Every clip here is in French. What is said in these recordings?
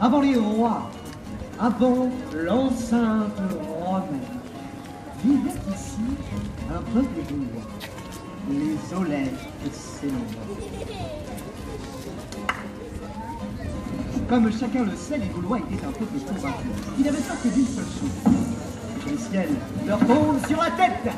Avant les rois, avant l'enceinte romaine, vivait ici un peuple gaulois, les Olèves et Sénombres. Comme chacun le sait, les Gaulois étaient un peuple convaincu. Ils n'avaient pas que d'une seule chose, que le ciel leur tombe sur la tête.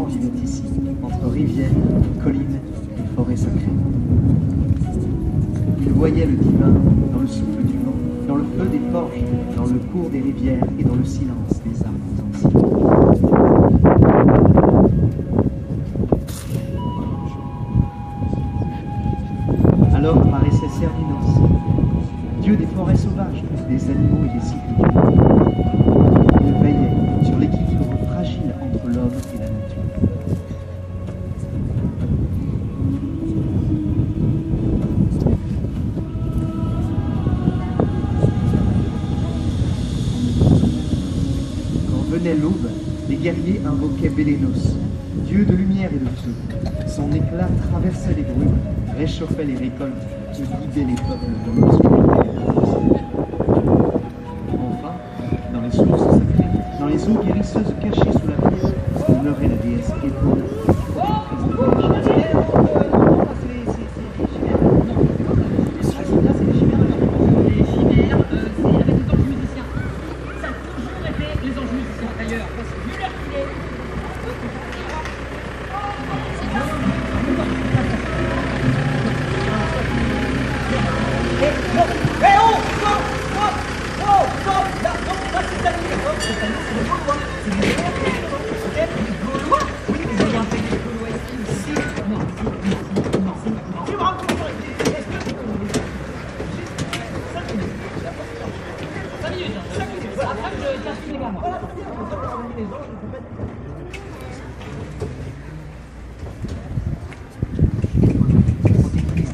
Vivaient ici, entre rivières, collines et forêts sacrées. Ils voyaient le divin dans le souffle du vent, dans le feu des forges, dans le cours des rivières et dans le silence des arbres anciens. Alors apparaissait Cernunnos, dieu des forêts sauvages, des animaux et des cycles du monde. Il veillait sur l'équilibre fragile entre l'homme et la nature. L'aube, les guerriers invoquaient Bélénos, dieu de lumière et de feu. Son éclat traversait les brumes, réchauffait les récoltes et guidait les peuples dans l'obscurité. Enfin, dans les sources sacrées, dans les eaux guérisseuses cachées sous la pierre, demeurait la déesse Épaule.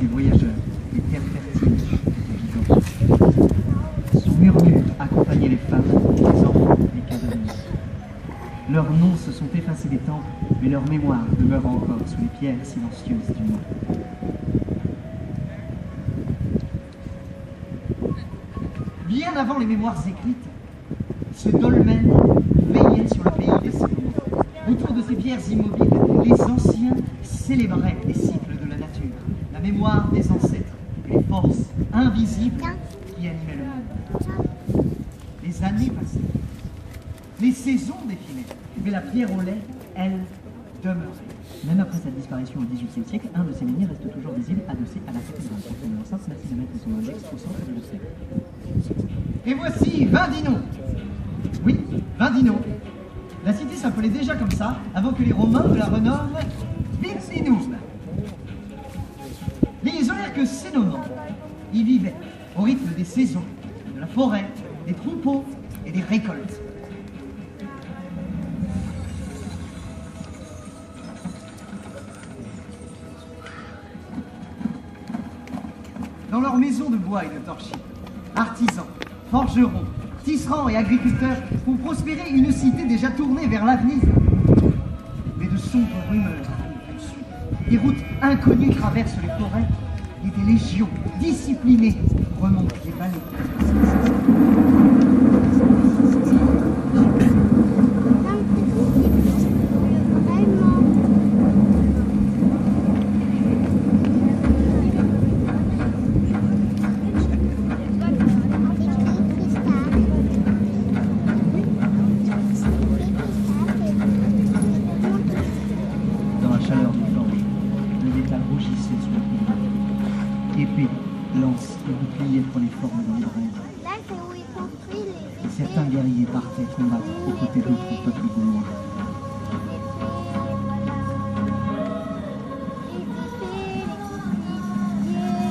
Des voyageurs, des terres fertiles, des vivants. Son murmure accompagnait les femmes, les enfants, les cadavres. Leurs noms se sont effacés des temples, mais leur mémoire demeure encore sous les pierres silencieuses du monde. Bien avant les mémoires écrites, ce dolmen veillait sur le pays des Sénombres. Autour de ces pierres immobiles, les anciens célébraient les cycles de la nature, la mémoire des ancêtres et les forces invisibles qui animaient le monde. Les années passaient, les saisons défilaient, mais la pierre au lait, elle, demeurait. Même après sa disparition au XVIIIe siècle, un de ses menhirs reste toujours visible adossé à la cathédrale. Une enceinte maxi de mettre son index au centre de l'océan. Et voici Vindino. Oui, Vindino. La cité s'appelait déjà comme ça avant que les Romains la renomment Vindinum. Les Olèques Sénombres y vivaient au rythme des saisons, de la forêt, des troupeaux et des récoltes. Dans leurs maisons de bois et de torchis, artisans, forgerons, tisserands et agriculteurs font prospérer une cité déjà tournée vers l'avenir. Mais de sombres rumeurs arrivent au sud. Des routes inconnues traversent les forêts et des légions disciplinées remontent les vallées. Épée, lance et bouclier prenaient forme dans les brèves. Là, c'est où ils construisent les épées. Certains guerriers partaient combattre aux côtés d'autres peuples gaulois.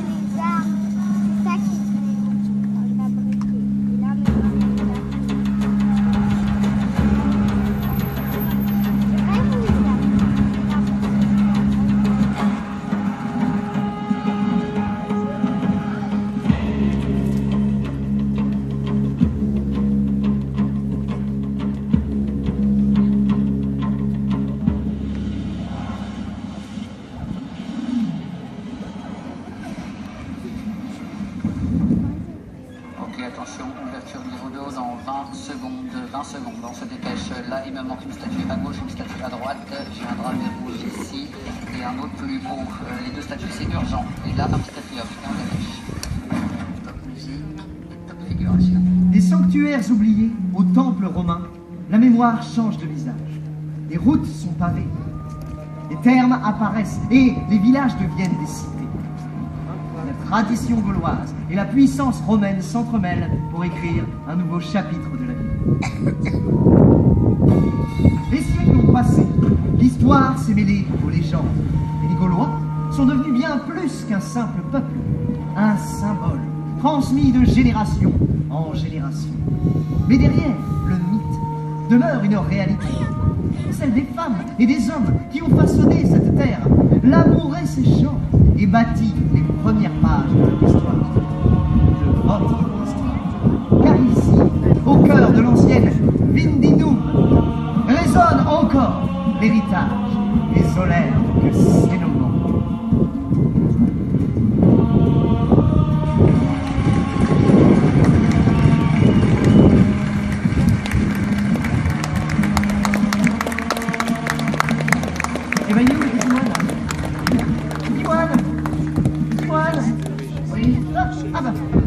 Les armes, c'est ça qui est fabriqué. Et là, maintenant, attention, ouverture niveau d'eau dans 20 secondes. 20 secondes, on se dépêche. Là, il me manque une statue à gauche, une statue à droite. J'ai un drap rouge ici et un autre plus haut. Les deux statues, c'est urgent. Et là, un petit quatrième, et on dépêche. Top musique, top figuration. Des sanctuaires oubliés au temple romain, la mémoire change de visage. Les routes sont pavées, les termes apparaissent et les villages deviennent des cités. La tradition gauloise et la puissance romaine s'entremêlent pour écrire un nouveau chapitre de la vie. Les siècles ont passé, l'histoire s'est mêlée aux légendes, et les Gaulois sont devenus bien plus qu'un simple peuple, un symbole transmis de génération en génération. Mais derrière le mythe demeure une réalité, celle des femmes et des hommes qui ont façonné cette terre, labouré ses champs et bâti les premières pages de notre histoire, de votre histoire. Car ici, au cœur de l'ancienne Vindinum, résonne encore l'héritage des solaires que c'est nos noms. Eh ben, il est où le petit moine? Petit moine? Petit moine? Oui. Ah bah.